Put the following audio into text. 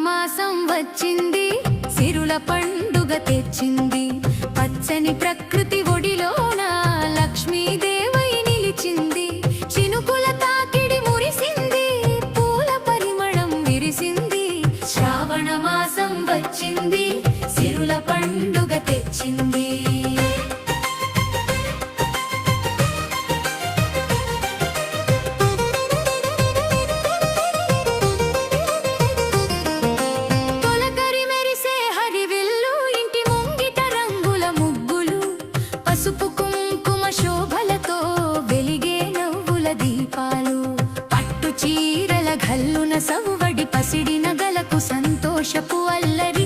మాసం వచ్చింది, సిరుల పండుగ తెచ్చింది. పచ్చని ప్రకృతి ఒడిలోన లక్ష్మీదేవై నిలిచింది. చినుకుల తాకిడి మురిసింది, పూల పరిమళం విరిసింది. శ్రావణ మాసం వచ్చింది, సిరుల పండుగ తెచ్చింది. పసుపు కుంకుమ శోభలతో వెలిగే నవ్వుల దీపాలు, పట్టు చీరల ఘల్లున సవ్వడి పసిడి నగలకు సంతోషపు అల్లరి.